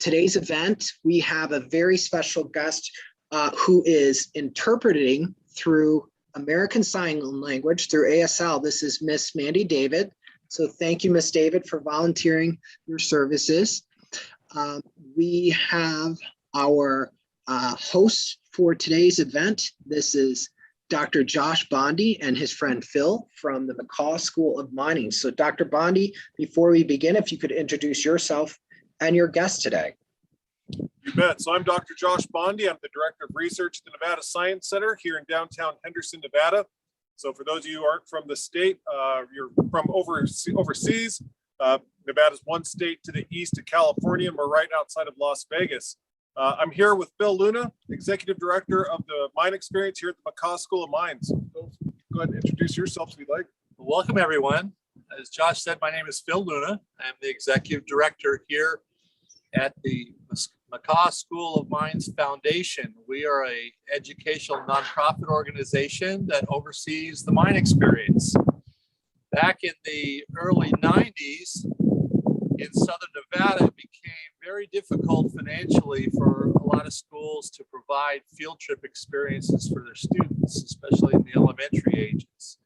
today's event, we have a very special guest who is interpreting through American Sign Language through ASL. This is Miss Mandy David. So thank you, Miss David, for volunteering your services. We have our host for today's event. This is Dr. Josh Bondi and his friend Phil from the McCaw School of Mining. So Dr. Bondi, before we begin, if you could introduce yourself and your guest today. You bet. So I'm Dr. Josh Bondi. I'm the Director of Research at the Nevada Science Center here in downtown Henderson, Nevada. So for those of you who aren't from the state, you're from overseas, Nevada's one state to the east of California, and we're right outside of Las Vegas. I'm here with Bill Luna, Executive Director of the Mine Experience here at the McCaw School of Mines. Bill, go ahead and introduce yourself if you'd like. Welcome, everyone. As Josh said, my name is Phil Luna. I'm the Executive Director here at the McCaw School of Mines Foundation. We are an educational nonprofit organization that oversees the mine experience. Back in the early 90s, in Southern Nevada, it became very difficult financially for a lot of schools to provide field trip experiences for their students, especially in the elementary ages.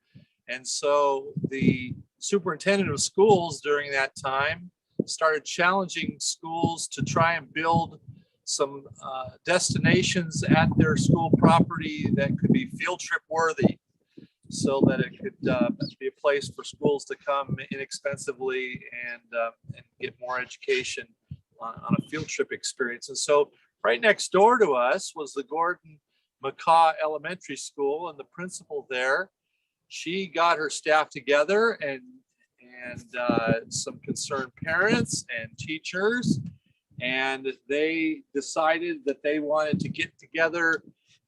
And so the superintendent of schools during that time started challenging schools to try and build some destinations at their school property that could be field trip worthy, so that it could be a place for schools to come inexpensively and get more education on a field trip experience. And so right next door to us was the Gordon McCaw Elementary School, and the principal there, she got her staff together and some concerned parents and teachers, and they decided that they wanted to get together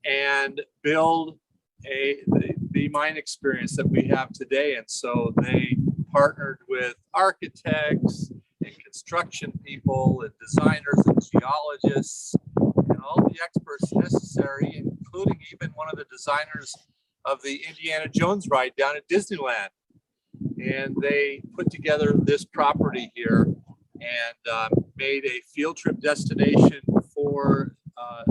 and build the mine experience that we have today. And so they partnered with architects and construction people and designers and geologists and all the experts necessary, including even one of the designers of the Indiana Jones ride down at Disneyland. And they put together this property here and made a field trip destination for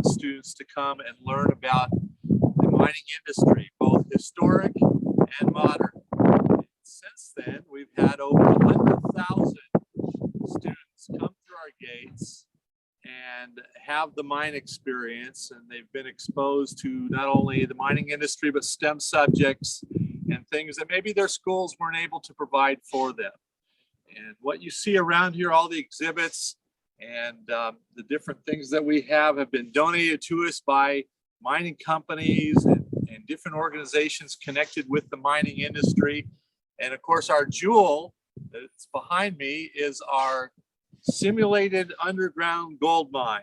students to come and learn about the mining industry, both historic and modern. And since then, we've had over 100,000 students come through our gates and have the mine experience, and they've been exposed to not only the mining industry, but STEM subjects and things that maybe their schools weren't able to provide for them. And what you see around here, all the exhibits and the different things that we have been donated to us by mining companies and different organizations connected with the mining industry. And of course, our jewel that's behind me is our simulated underground gold mine.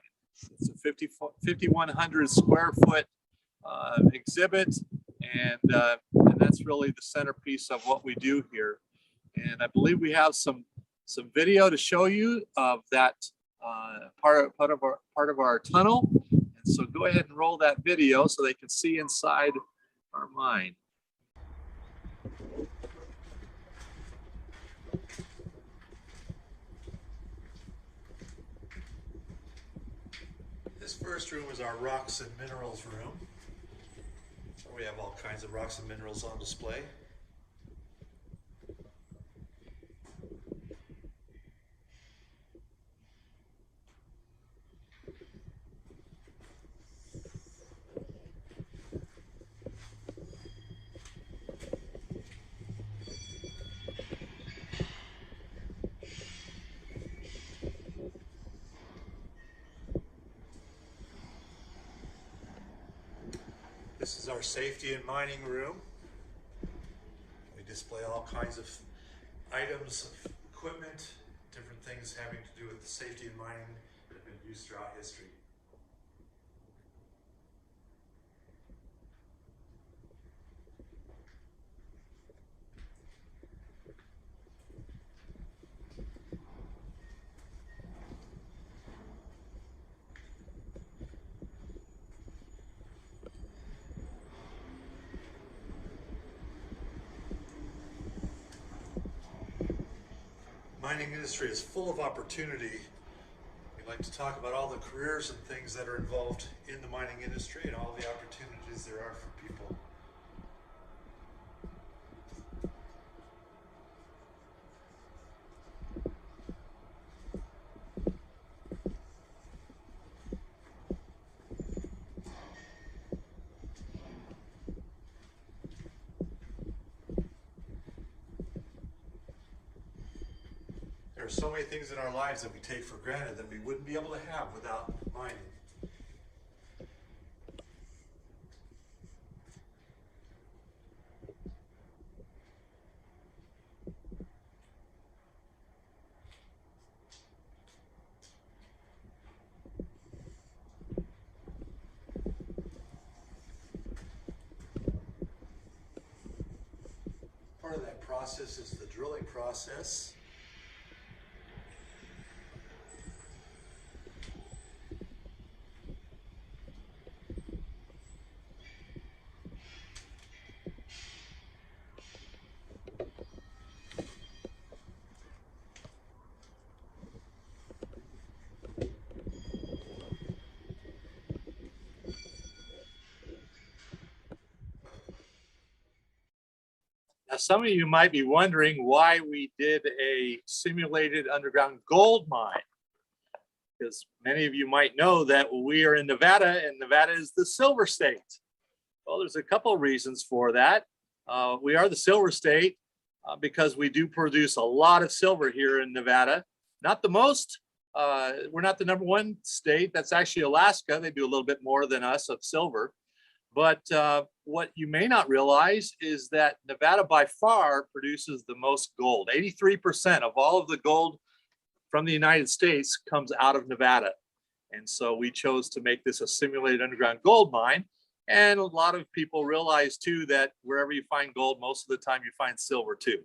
It's a 5,100 square foot exhibit, and that's really the centerpiece of what we do here. And I believe we have some video to show you of that part of our tunnel. And so go ahead and roll that video so they can see inside our mine. This first room is our rocks and minerals room. We have all kinds of rocks and minerals on display. This is our safety and mining room. We display all kinds of items, of equipment, different things having to do with the safety and mining that have been used throughout history. Mining industry is full of opportunity. We like to talk about all the careers and things that are involved in the mining industry and all the opportunities there are for people. There are so many things in our lives that we take for granted that we wouldn't be able to have without mining. Part of that process is the drilling process. Now, some of you might be wondering why we did a simulated underground gold mine, because many of you might know that we are in Nevada, and Nevada is the silver state. Well, there's a couple of reasons for that. We are the silver state because we do produce a lot of silver here in Nevada. Not the most. We're not the #1 state. That's actually Alaska. They do a little bit more than us of silver. But what you may not realize is that Nevada by far produces the most gold. 83% of all of the gold from the United States comes out of Nevada. And so we chose to make this a simulated underground gold mine. And a lot of people realize too that wherever you find gold, most of the time you find silver too.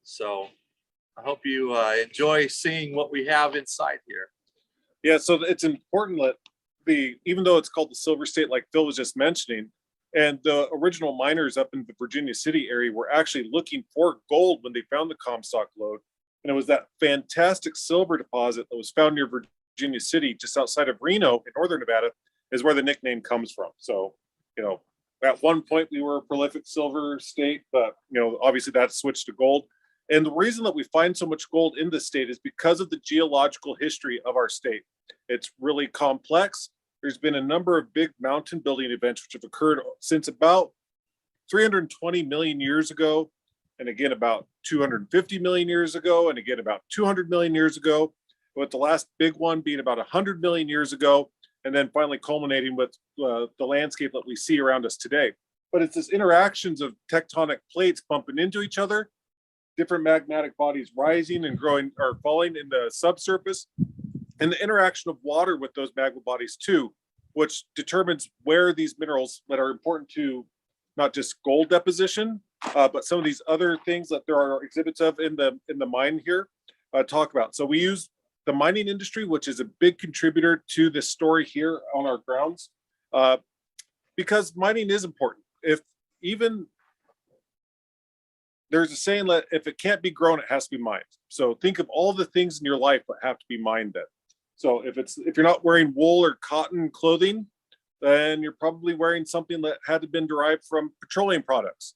So I hope you enjoy seeing what we have inside here. Yeah, so it's important that even though it's called the Silver State, like Phil was just mentioning, and the original miners up in the Virginia City area were actually looking for gold when they found the Comstock lode. And it was that fantastic silver deposit that was found near Virginia City, just outside of Reno in northern Nevada, is where the nickname comes from. So, at one point we were a prolific silver state, but, obviously that switched to gold. And the reason that we find so much gold in this state is because of the geological history of our state. It's really complex. There's been a number of big mountain building events which have occurred since about 320 million years ago, and again about 250 million years ago, and again about 200 million years ago, with the last big one being about 100 million years ago, and then finally culminating with the landscape that we see around us today. But it's this interactions of tectonic plates bumping into each other, different magmatic bodies rising and growing or falling in the subsurface, and the interaction of water with those magma bodies too, which determines where these minerals that are important to not just gold deposition, but some of these other things that there are exhibits of in the mine here talk about. So we use the mining industry, which is a big contributor to this story here on our grounds, because mining is important. There's a saying that if it can't be grown, it has to be mined. So think of all the things in your life that have to be mined then. So if you're not wearing wool or cotton clothing, then you're probably wearing something that had to been derived from petroleum products.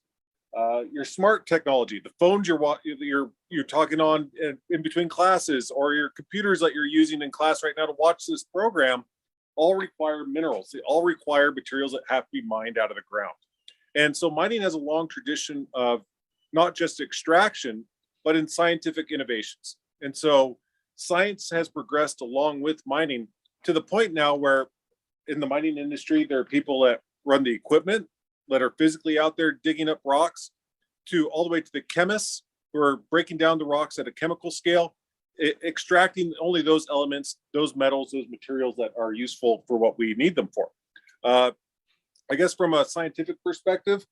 Your smart technology, the phones you're talking on in between classes, or your computers that you're using in class right now to watch this program, all require minerals. They all require materials that have to be mined out of the ground. And so mining has a long tradition of not just extraction, but in scientific innovations. And so science has progressed along with mining to the point now where in the mining industry, there are people that run the equipment that are physically out there digging up rocks, to all the way to the chemists who are breaking down the rocks at a chemical scale, extracting only those elements, those metals, those materials that are useful for what we need them for. I guess from a scientific perspective,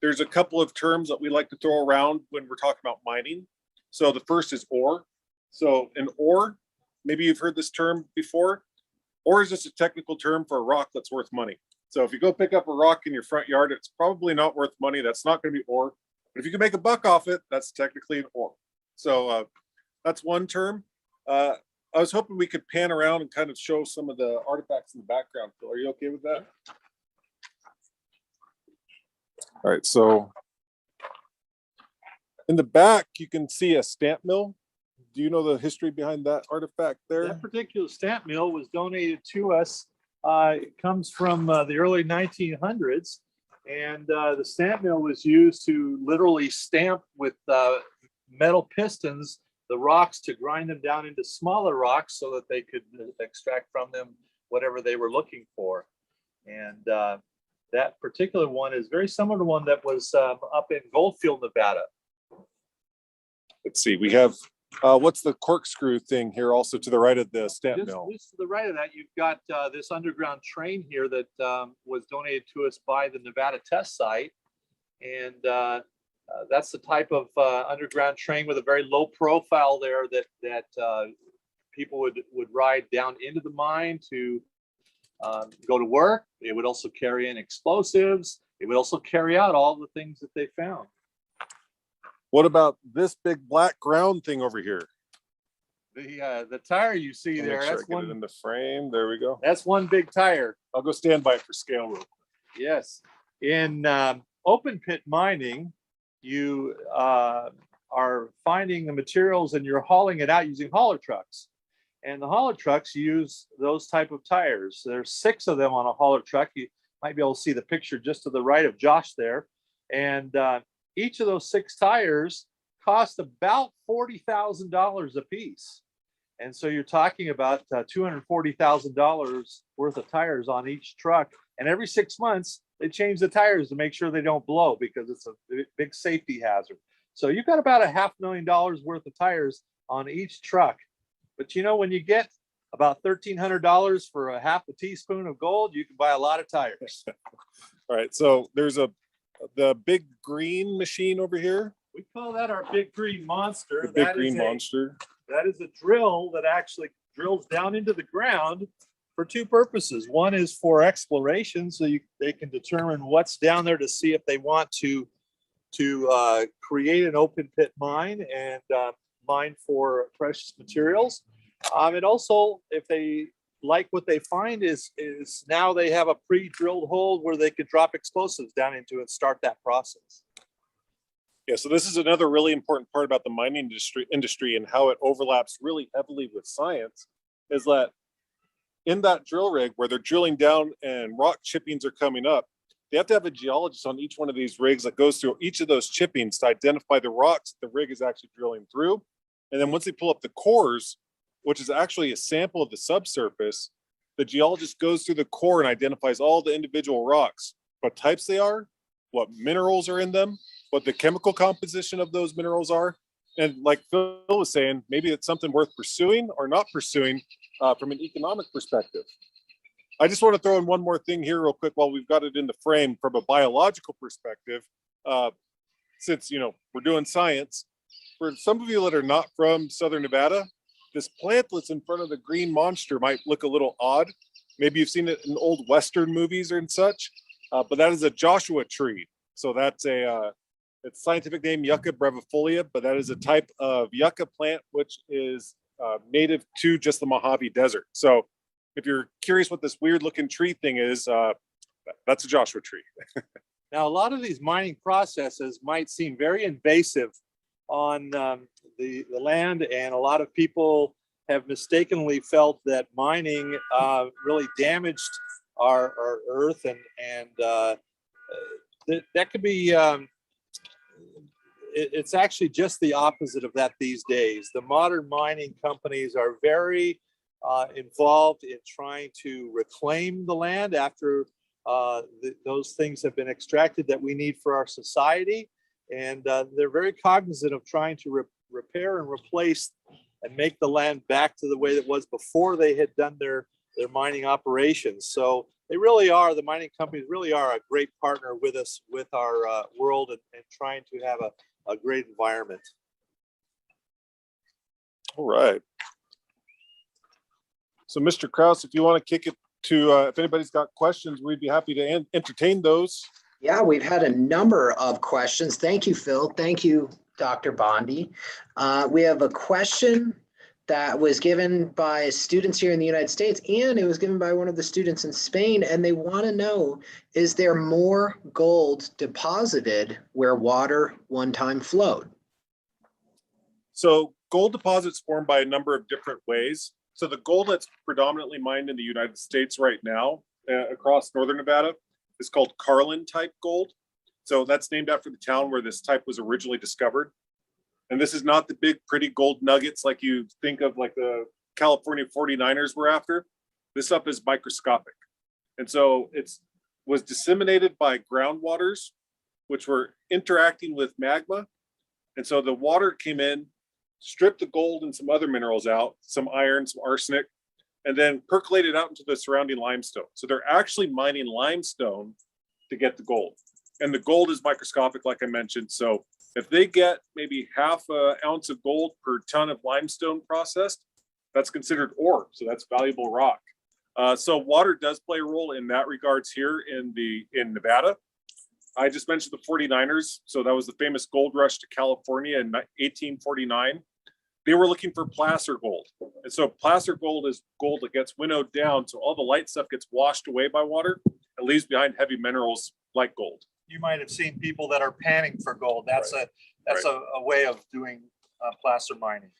there's a couple of terms that we like to throw around when we're talking about mining. So the first is ore. So an ore, maybe you've heard this term before. Ore is just a technical term for a rock that's worth money. So if you go pick up a rock in your front yard, it's probably not worth money. That's not going to be ore. But if you can make a buck off it, that's technically an ore. So that's one term. I was hoping we could pan around and kind of show some of the artifacts in the background. Phil, are you okay with that? All right, so in the back, you can see a stamp mill. Do you know the history behind that artifact there? That particular stamp mill was donated to us. It comes from the early 1900s, and the stamp mill was used to literally stamp with metal pistons the rocks to grind them down into smaller rocks so that they could extract from them whatever they were looking for. And that particular one is very similar to one that was up in Goldfield, Nevada. Let's see, we have, what's the corkscrew thing here also to the right of the stamp mill? Just to the right of that, you've got this underground train here that was donated to us by the Nevada test site. And that's the type of underground train with a very low profile there that people would ride down into the mine to go to work. It would also carry in explosives. It would also carry out all the things that they found. What about this big black ground thing over here? The tire you see there, Make sure I get it in the frame. There we go. That's one big tire. I'll go stand by it for scale real quick. Yes. In open pit mining, you are finding the materials and you're hauling it out using hauler trucks. And the hauler trucks use those type of tires. There's 6 of them on a hauler truck. You might be able to see the picture just to the right of Josh there. And each of those 6 tires cost about $40,000 a piece. And so you're talking about $240,000 worth of tires on each truck. And every 6 months, they change the tires to make sure they don't blow because it's a big safety hazard. So you've got about $500,000 worth of tires on each truck. But you know, when you get about $1,300 for a half a teaspoon of gold, you can buy a lot of tires. All right, so there's the big green machine over here. We call that our big green monster. The big green monster. That is a drill that actually drills down into the ground for 2 purposes. One is for exploration, so they can determine what's down there to see if they want to create an open pit mine and mine for precious materials. And also, if they like what they find is now they have a pre-drilled hole where they could drop explosives down into and start that process. Yeah, so this is another really important part about the mining industry and how it overlaps really heavily with science, is that in that drill rig where they're drilling down and rock chippings are coming up, they have to have a geologist on each one of these rigs that goes through each of those chippings to identify the rocks the rig is actually drilling through. And then once they pull up the cores, which is actually a sample of the subsurface, the geologist goes through the core and identifies all the individual rocks, what types they are, what minerals are in them, what the chemical composition of those minerals are. And like Phil was saying, maybe it's something worth pursuing or not pursuing from an economic perspective. I just want to throw in one more thing here real quick while we've got it in the frame from a biological perspective. Since, you know, we're doing science, for some of you that are not from Southern Nevada, this plant that's in front of the green monster might look a little odd. Maybe you've seen it in old Western movies or and such, but that is a Joshua tree. So that's its scientific name, Yucca brevifolia, but that is a type of yucca plant which is native to just the Mojave Desert. So if you're curious what this weird looking tree thing is, that's a Joshua tree. Now, a lot of these mining processes might seem very invasive on the land, and a lot of people have mistakenly felt that mining really damaged our earth, and that could be it's actually just the opposite of that these days. The modern mining companies are very involved in trying to reclaim the land after those things have been extracted that we need for our society. And they're very cognizant of trying to repair and replace and make the land back to the way it was before they had done their mining operations. So they really are, the mining companies really are a great partner with us, with our world, and trying to have a great environment. All right. So Mr. Krauss, if you want to kick it to, if anybody's got questions, we'd be happy to entertain those. Yeah, we've had a number of questions. Thank you, Phil. Thank you, Dr. Bondi. We have a question that was given by students here in the United States, and it was given by one of the students in Spain. And they want to know, is there more gold deposited where water one time flowed? So gold deposits form by a number of different ways. So the gold that's predominantly mined in the United States right now across northern Nevada is called Carlin type gold. So that's named after the town where this type was originally discovered. And this is not the big pretty gold nuggets like you think of, like the California 49ers were after. This stuff is microscopic. And so it was disseminated by groundwaters, which were interacting with magma. And so the water came in, stripped the gold and some other minerals out, some iron, some arsenic, and then percolated out into the surrounding limestone. So they're actually mining limestone to get the gold. And the gold is microscopic, like I mentioned. So if they get maybe half an ounce of gold per ton of limestone processed, that's considered ore. So that's valuable rock. So water does play a role in that regards here in Nevada. I just mentioned the 49ers. So that was the famous gold rush to California in 1849. They were looking for placer gold. And so placer gold is gold that gets winnowed down. So all the light stuff gets washed away by water and leaves behind heavy minerals like gold. You might have seen people that are panning for gold. That's a way of doing placer mining.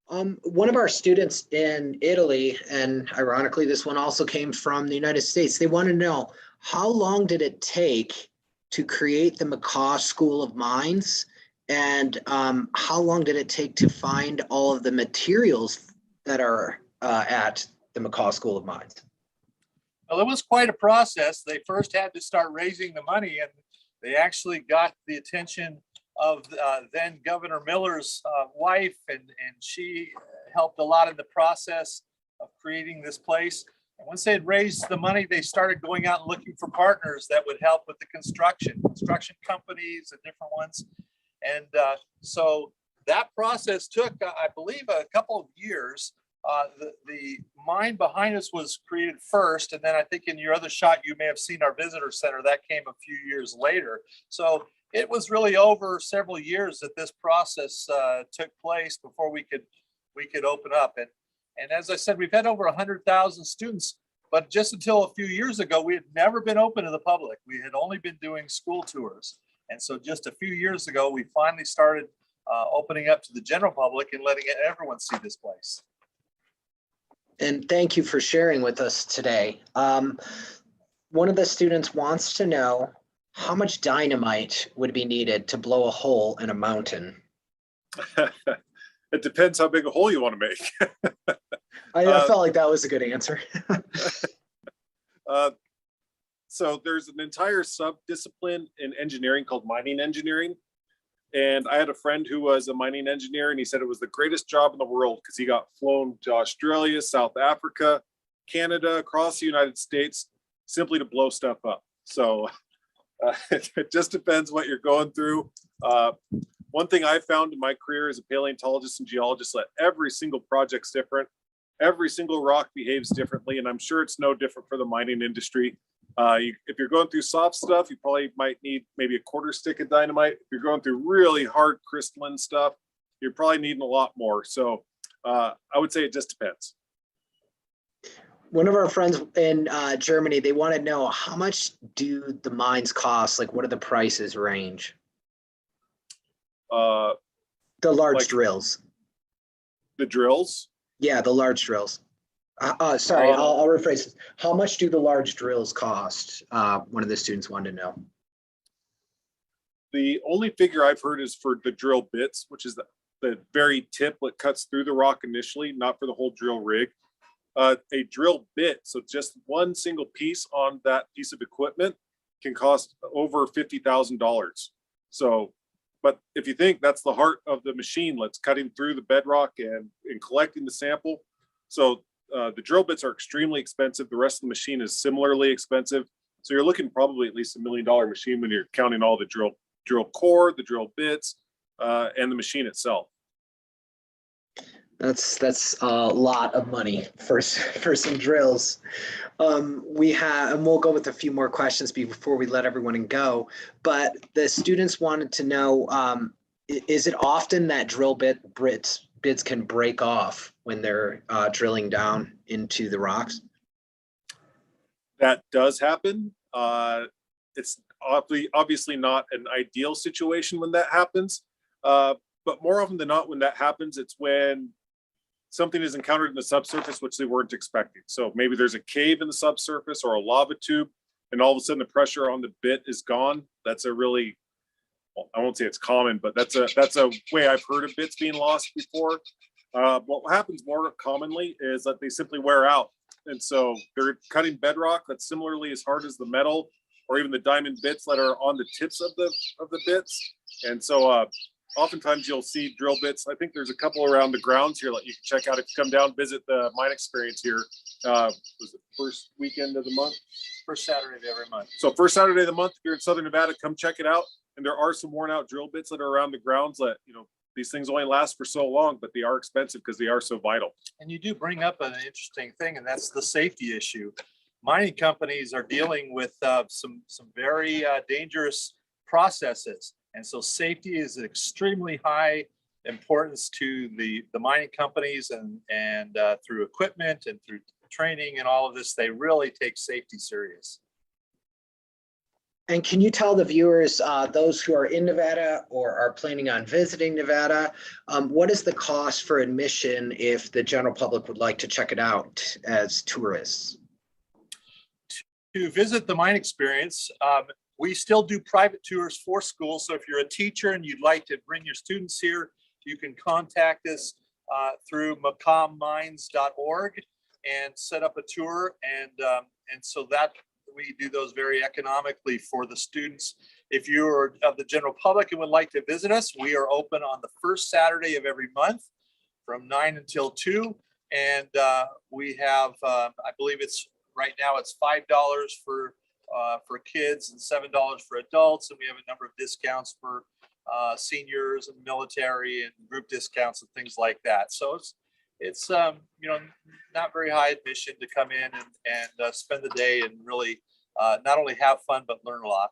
One of our students in Italy, and ironically, this one also came from the United States, they want to know, how long did it take to create the McCaw School of Mines? And how long did it take to find all of the materials that are at the McCaw School of Mines? Well, it was quite a process. They first had to start raising the money, and they actually got the attention of then Governor Miller's wife, and she helped a lot in the process of creating this place. And once they had raised the money, they started going out and looking for partners that would help with the construction companies and different ones. And so that process took, I believe, a couple of years. The mine behind us was created first, and then I think in your other shot you may have seen our visitor center that came a few years later. So it was really over several years that this process took place before we could open up. And as I said, we've had over 100,000 students, but just until a few years ago, we had never been open to the public. We had only been doing school tours. And so just a few years ago, we finally started opening up to the general public and letting everyone see this place. And thank you for sharing with us today. One of the students wants to know, how much dynamite would be needed to blow a hole in a mountain? It depends how big a hole you want to make. I felt like that was a good answer. So there's an entire sub-discipline in engineering called mining engineering. And I had a friend who was a mining engineer, and he said it was the greatest job in the world because he got flown to Australia, South Africa, Canada, across the United States, simply to blow stuff up. So it just depends what you're going through. One thing I found in my career as a paleontologist and geologist, that every single project's different. Every single rock behaves differently, and I'm sure it's no different for the mining industry. If you're going through soft stuff, you probably might need maybe a quarter stick of dynamite. If you're going through really hard crystalline stuff, you're probably needing a lot more. So I would say it just depends. One of our friends in Germany, they want to know, how much do the mines cost? Like, what are the prices range? The large drills. The drills? Yeah, the large drills. Sorry, I'll rephrase this. How much do the large drills cost? One of the students wanted to know. The only figure I've heard is for the drill bits, which is the very tip that cuts through the rock initially, not for the whole drill rig. A drill bit, so just one single piece on that piece of equipment, can cost over $50,000. So, but if you think that's the heart of the machine, that's cutting through the bedrock and collecting the sample. So the drill bits are extremely expensive. The rest of the machine is similarly expensive. So you're looking probably at least $1 million machine when you're counting all the drill core, the drill bits, and the machine itself. That's a lot of money for some drills. We'll go with a few more questions before we let everyone go. But the students wanted to know, is it often that drill bits bits can break off when they're drilling down into the rocks? That does happen. It's obviously not an ideal situation when that happens. But more often than not, when that happens, it's when something is encountered in the subsurface which they weren't expecting. So maybe there's a cave in the subsurface or a lava tube, and all of a sudden the pressure on the bit is gone. That's a really, well, I won't say it's common, but that's a way I've heard of bits being lost before. What happens more commonly is that they simply wear out. And so they're cutting bedrock that's similarly as hard as the metal or even the diamond bits that are on the tips of the bits. And so oftentimes you'll see drill bits. I think there's a couple around the grounds here that you can check out if you come down, visit the mine experience here. Was it first weekend of the month? First Saturday of every month. So first Saturday of the month, if you're in Southern Nevada, come check it out. And there are some worn out drill bits that are around the grounds that, you know, these things only last for so long, but they are expensive because they are so vital. And you do bring up an interesting thing, and that's the safety issue. Mining companies are dealing with some very dangerous processes. And so safety is extremely high importance to the mining companies, and through equipment and through training and all of this, they really take safety serious. And can you tell the viewers, those who are in Nevada or are planning on visiting Nevada, what is the cost for admission if the general public would like to check it out as tourists? To visit the mine experience, we still do private tours for schools. So if you're a teacher and you'd like to bring your students here, you can contact us through McCawMines.org and set up a tour. And so that we do those very economically for the students. If you're of the general public and would like to visit us, we are open on the first Saturday of every month from 9 until 2. And we have, I believe it's right now it's $5 for kids and $7 for adults. And we have a number of discounts for seniors and military and group discounts and things like that. So it's you know, not very high admission to come in and spend the day and really not only have fun, but learn a lot.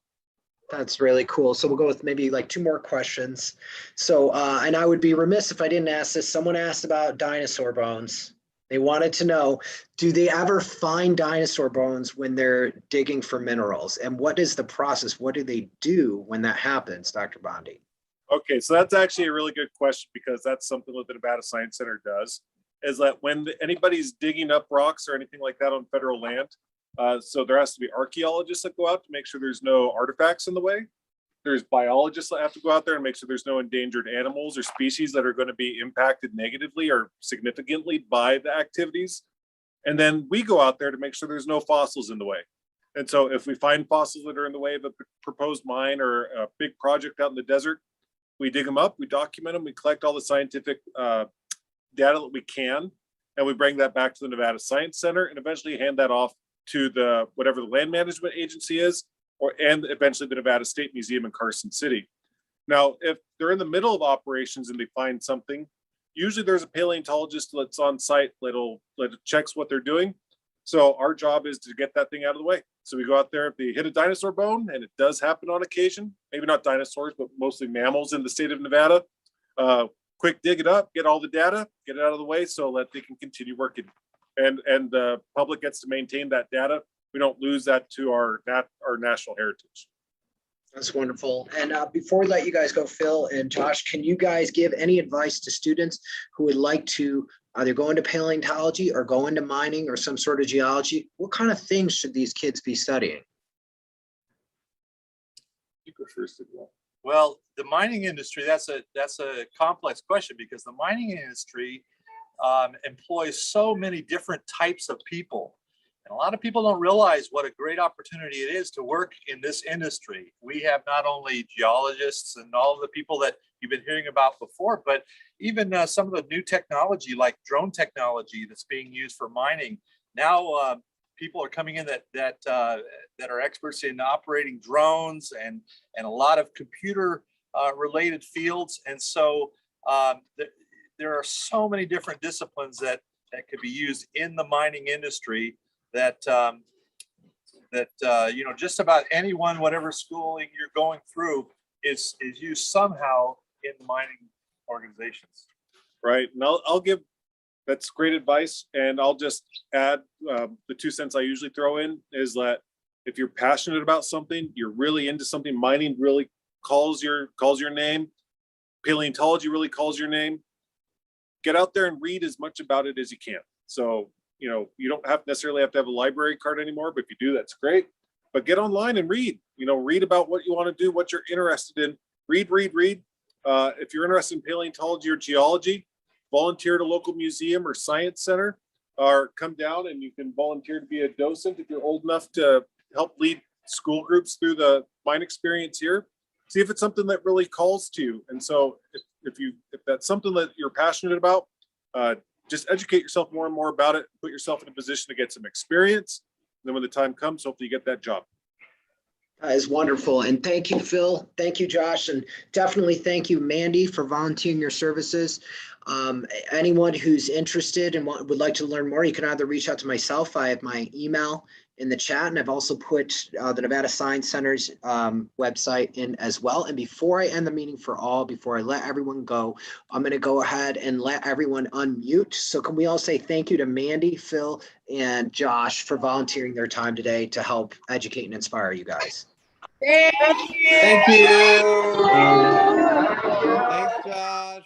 That's really cool. So we'll go with maybe like 2 more questions. So, and I would be remiss if I didn't ask this. Someone asked about dinosaur bones. They wanted to know, do they ever find dinosaur bones when they're digging for minerals? And what is the process? What do they do when that happens, Dr. Bondi? Okay, so that's actually a really good question, because that's something that the Nevada Science Center does, is that when anybody's digging up rocks or anything like that on federal land, so there has to be archaeologists that go out to make sure there's no artifacts in the way. There's biologists that have to go out there and make sure there's no endangered animals or species that are going to be impacted negatively or significantly by the activities. And then we go out there to make sure there's no fossils in the way. And so if we find fossils that are in the way of a proposed mine or a big project out in the desert, we dig them up, we document them, we collect all the scientific data that we can, and we bring that back to the Nevada Science Center and eventually hand that off to the whatever the land management agency is, and eventually the Nevada State Museum in Carson City. Now, if they're in the middle of operations and they find something, usually there's a paleontologist that's on site that checks what they're doing. So our job is to get that thing out of the way. So we go out there, if they hit a dinosaur bone, and it does happen on occasion, maybe not dinosaurs, but mostly mammals in the state of Nevada, quick dig it up, get all the data, get it out of the way so that they can continue working. And the public gets to maintain that data. We don't lose that to our national heritage. That's wonderful. And before we let you guys go, Phil and Josh, can you guys give any advice to students who would like to either go into paleontology or go into mining or some sort of geology? What kind of things should these kids be studying? You go first as well. Well, the mining industry, that's a complex question, because the mining industry employs so many different types of people. And a lot of people don't realize what a great opportunity it is to work in this industry. We have not only geologists and all of the people that you've been hearing about before, but even some of the new technology like drone technology that's being used for mining. Now people are coming in that are experts in operating drones and a lot of computer related fields. And so there are so many different disciplines that could be used in the mining industry that you know, just about anyone, whatever schooling you're going through, is used somehow in the mining organizations. right? And I'll give, that's great advice. And I'll just add the 2 cents I usually throw in is that if you're passionate about something, you're really into something, mining really calls your name, paleontology really calls your name, get out there and read as much about it as you can. So, you know, you don't necessarily have to have a library card anymore, but if you do, that's great. But get online and read, you know, read about what you want to do, what you're interested in. Read. If you're interested in paleontology or geology, volunteer at a local museum or science center, or come down and you can volunteer to be a docent if you're old enough to help lead school groups through the mine experience here. See if it's something that really calls to you. And so if that's something that you're passionate about, just educate yourself more and more about it, put yourself in a position to get some experience. And then when the time comes, hopefully you get that job. That is wonderful. And thank you, Phil. Thank you, Josh. And definitely thank you, Mandy, for volunteering your services. Anyone who's interested and would like to learn more, you can either reach out to myself. I have my email in the chat, and I've also put the Nevada Science Center's website in as well. And before I end the meeting before I let everyone go, I'm going to go ahead and let everyone unmute. So can we all say thank you to Mandy, Phil, and Josh for volunteering their time today to help educate and inspire you guys. Thank you. Thank you. Thanks, Josh.